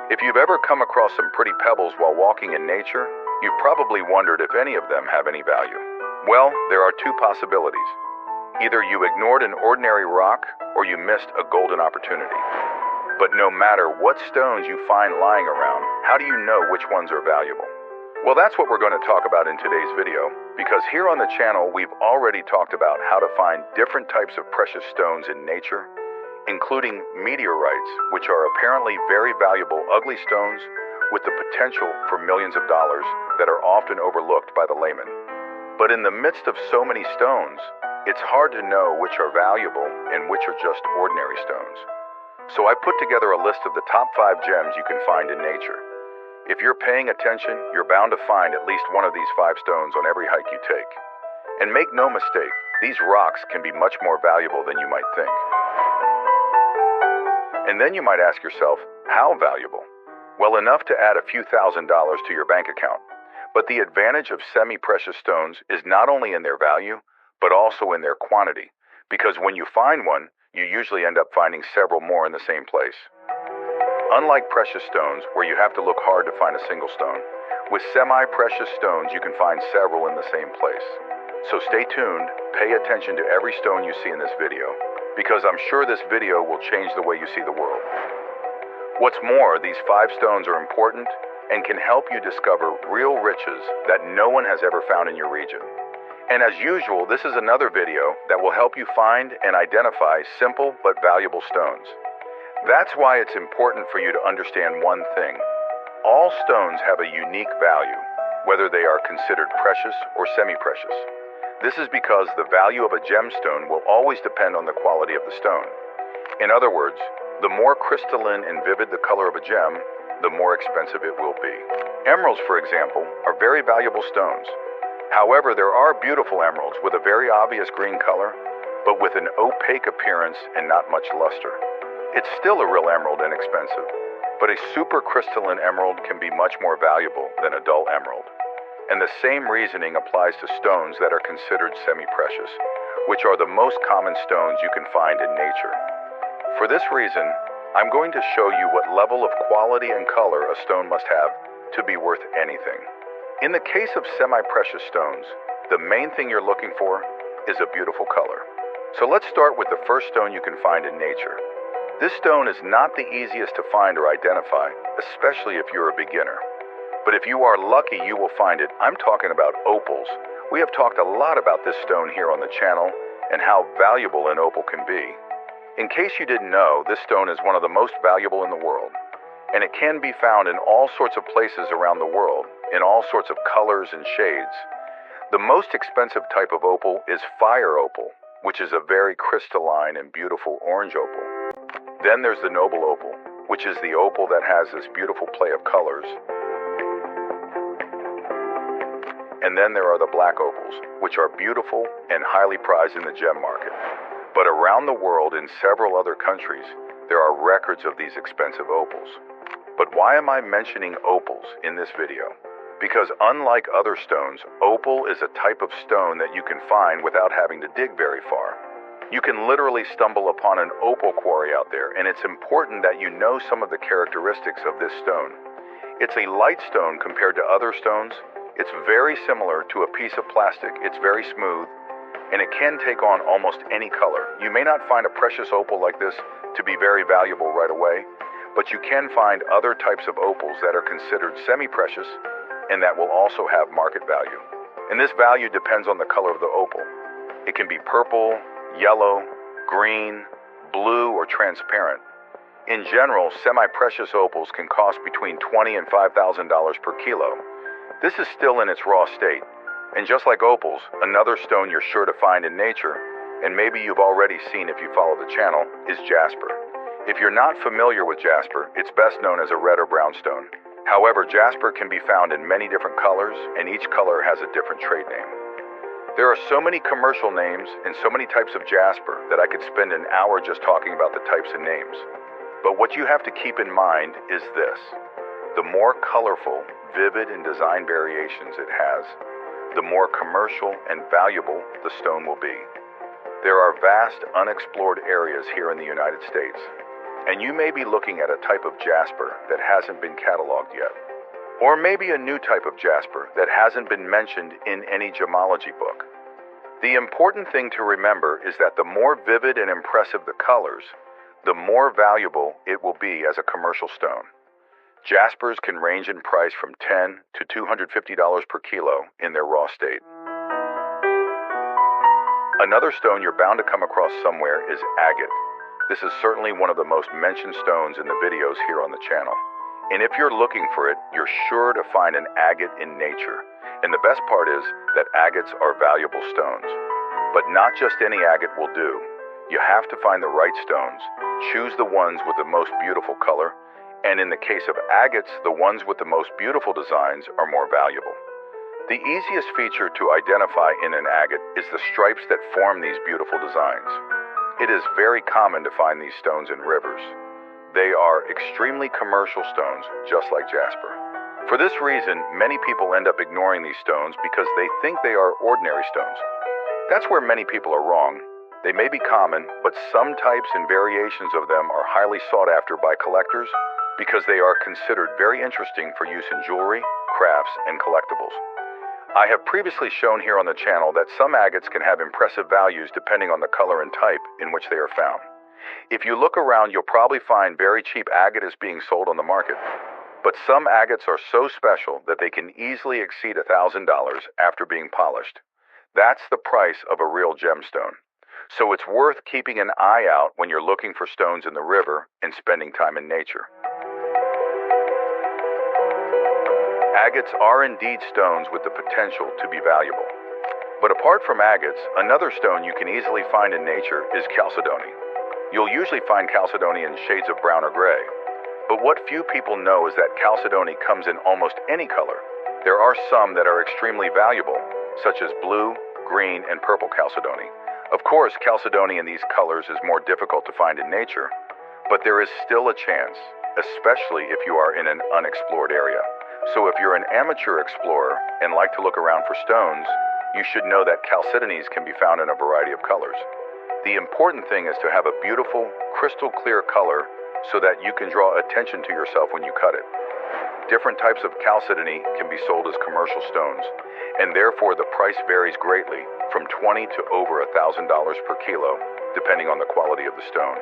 If you've ever come across some pretty pebbles while walking in nature, you've probably wondered if any of them have any value. Well, there are two possibilities. Either you ignored an ordinary rock or you missed a golden opportunity. But no matter what stones you find lying around, how do you know which ones are valuable? Well, that's what we're going to talk about in today's video, because here on the channel we've already talked about how to find different types of precious stones in nature, including meteorites, which are apparently very valuable ugly stones with the potential for millions of dollars that are often overlooked by the layman. But in the midst of so many stones, it's hard to know which are valuable and which are just ordinary stones. So I put together a list of the top 5 gems you can find in nature. If you're paying attention, you're bound to find at least one of these 5 stones on every hike you take. And make no mistake, these rocks can be much more valuable than you might think. And then you might ask yourself, how valuable? Well, enough to add a few $1,000s to your bank account. But the advantage of semi-precious stones is not only in their value, but also in their quantity. Because when you find one, you usually end up finding several more in the same place. Unlike precious stones, where you have to look hard to find a single stone, with semi-precious stones you can find several in the same place. So stay tuned, pay attention to every stone you see in this video, because I'm sure this video will change the way you see the world. What's more, these 5 stones are important and can help you discover real riches that no one has ever found in your region. And as usual, this is another video that will help you find and identify simple but valuable stones. That's why it's important for you to understand one thing. All stones have a unique value, whether they are considered precious or semi-precious. This is because the value of a gemstone will always depend on the quality of the stone. In other words, the more crystalline and vivid the color of a gem, the more expensive it will be. Emeralds, for example, are very valuable stones. However, there are beautiful emeralds with a very obvious green color, but with an opaque appearance and not much luster. It's still a real emerald and expensive, but a super crystalline emerald can be much more valuable than a dull emerald. And the same reasoning applies to stones that are considered semi-precious, which are the most common stones you can find in nature. For this reason, I'm going to show you what level of quality and color a stone must have to be worth anything. In the case of semi-precious stones, the main thing you're looking for is a beautiful color. So let's start with the first stone you can find in nature. This stone is not the easiest to find or identify, especially if you're a beginner. But if you are lucky, you will find it. I'm talking about opals. We have talked a lot about this stone here on the channel and how valuable an opal can be. In case you didn't know, this stone is one of the most valuable in the world. And it can be found in all sorts of places around the world, in all sorts of colors and shades. The most expensive type of opal is fire opal, which is a very crystalline and beautiful orange opal. Then there's the noble opal, which is the opal that has this beautiful play of colors. And then there are the black opals, which are beautiful and highly prized in the gem market. But around the world, in several other countries, there are records of these expensive opals. But why am I mentioning opals in this video? Because unlike other stones, opal is a type of stone that you can find without having to dig very far. You can literally stumble upon an opal quarry out there, and it's important that you know some of the characteristics of this stone. It's a light stone compared to other stones. It's very similar to a piece of plastic. It's very smooth, and it can take on almost any color. You may not find a precious opal like this to be very valuable right away, but you can find other types of opals that are considered semi-precious and that will also have market value. And this value depends on the color of the opal. It can be purple, yellow, green, blue, or transparent. In general, semi-precious opals can cost between $20,000 and $5,000 per kilo. This is still in its raw state. And just like opals, another stone you're sure to find in nature, and maybe you've already seen if you follow the channel, is jasper. If you're not familiar with jasper, it's best known as a red or brown stone. However, jasper can be found in many different colors, and each color has a different trade name. There are so many commercial names and so many types of jasper that I could spend an hour just talking about the types and names. But what you have to keep in mind is this. The more colorful, vivid, and design variations it has, the more commercial and valuable the stone will be. There are vast unexplored areas here in the United States, and you may be looking at a type of jasper that hasn't been cataloged yet. Or maybe a new type of jasper that hasn't been mentioned in any gemology book. The important thing to remember is that the more vivid and impressive the colors, the more valuable it will be as a commercial stone. Jaspers can range in price from $10 to $250 per kilo in their raw state. Another stone you're bound to come across somewhere is agate. This is certainly one of the most mentioned stones in the videos here on the channel. And if you're looking for it, you're sure to find an agate in nature. And the best part is that agates are valuable stones. But not just any agate will do. You have to find the right stones, choose the ones with the most beautiful color, and in the case of agates, the ones with the most beautiful designs are more valuable. The easiest feature to identify in an agate is the stripes that form these beautiful designs. It is very common to find these stones in rivers. They are extremely commercial stones, just like jasper. For this reason, many people end up ignoring these stones because they think they are ordinary stones. That's where many people are wrong. They may be common, but some types and variations of them are highly sought after by collectors because they are considered very interesting for use in jewelry, crafts, and collectibles. I have previously shown here on the channel that some agates can have impressive values depending on the color and type in which they are found. If you look around, you'll probably find very cheap agates being sold on the market. But some agates are so special that they can easily exceed $1,000 after being polished. That's the price of a real gemstone. So it's worth keeping an eye out when you're looking for stones in the river and spending time in nature. Agates are indeed stones with the potential to be valuable. But apart from agates, another stone you can easily find in nature is chalcedony. You'll usually find chalcedony in shades of brown or gray. But what few people know is that chalcedony comes in almost any color. There are some that are extremely valuable, such as blue, green, and purple chalcedony. Of course, chalcedony in these colors is more difficult to find in nature, but there is still a chance, especially if you are in an unexplored area. So if you're an amateur explorer and like to look around for stones, you should know that chalcedonies can be found in a variety of colors. The important thing is to have a beautiful, crystal clear color so that you can draw attention to yourself when you cut it. Different types of chalcedony can be sold as commercial stones, and therefore the price varies greatly, from $20 to over $1,000 per kilo, depending on the quality of the stone.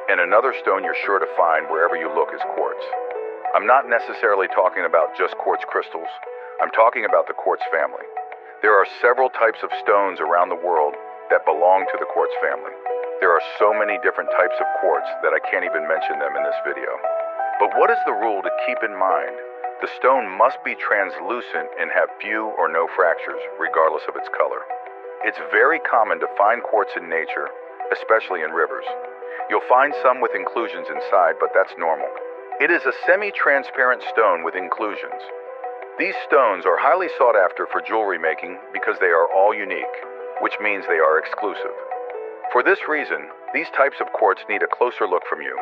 And another stone you're sure to find wherever you look is quartz. I'm not necessarily talking about just quartz crystals. I'm talking about the quartz family. There are several types of stones around the world that belong to the quartz family. There are so many different types of quartz that I can't even mention them in this video. But what is the rule to keep in mind? The stone must be translucent and have few or no fractures, regardless of its color. It's very common to find quartz in nature, especially in rivers. You'll find some with inclusions inside, but that's normal. It is a semi-transparent stone with inclusions. These stones are highly sought after for jewelry making because they are all unique, which means they are exclusive. For this reason, these types of quartz need a closer look from you.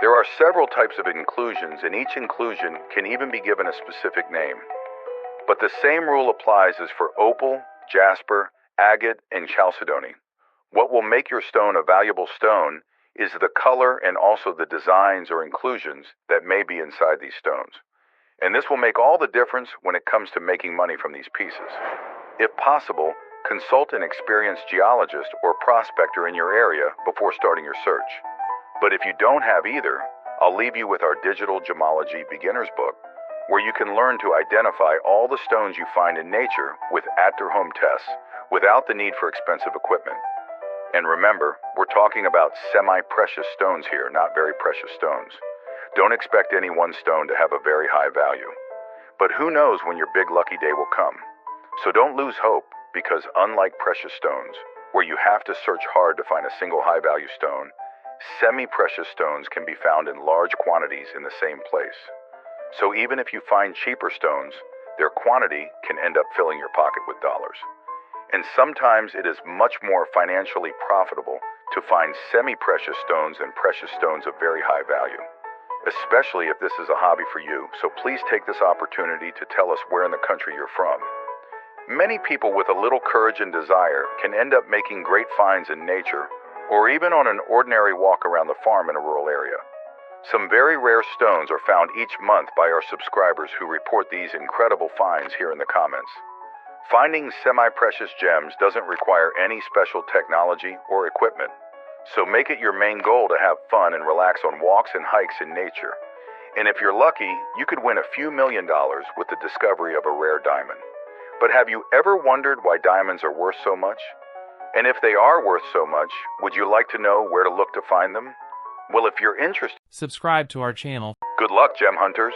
There are several types of inclusions, and each inclusion can even be given a specific name. But the same rule applies as for opal, jasper, agate, and chalcedony. What will make your stone a valuable stone is the color and also the designs or inclusions that may be inside these stones. And this will make all the difference when it comes to making money from these pieces. If possible, consult an experienced geologist or prospector in your area before starting your search. But if you don't have either, I'll leave you with our digital gemology beginner's book, where you can learn to identify all the stones you find in nature with at-your-home tests without the need for expensive equipment. And remember, we're talking about semi-precious stones here, not very precious stones. Don't expect any one stone to have a very high value. But who knows when your big lucky day will come. So don't lose hope, because unlike precious stones, where you have to search hard to find a single high-value stone, semi-precious stones can be found in large quantities in the same place. So even if you find cheaper stones, their quantity can end up filling your pocket with dollars. And sometimes it is much more financially profitable to find semi-precious stones than precious stones of very high value, especially if this is a hobby for you. So please take this opportunity to tell us where in the country you're from. Many people with a little courage and desire can end up making great finds in nature or even on an ordinary walk around the farm in a rural area. Some very rare stones are found each month by our subscribers who report these incredible finds here in the comments. Finding semi-precious gems doesn't require any special technology or equipment, so make it your main goal to have fun and relax on walks and hikes in nature. And if you're lucky, you could win a few $1 million with the discovery of a rare diamond. But have you ever wondered why diamonds are worth so much? And if they are worth so much, would you like to know where to look to find them? Well, if you're interested, subscribe to our channel. Good luck, gem hunters.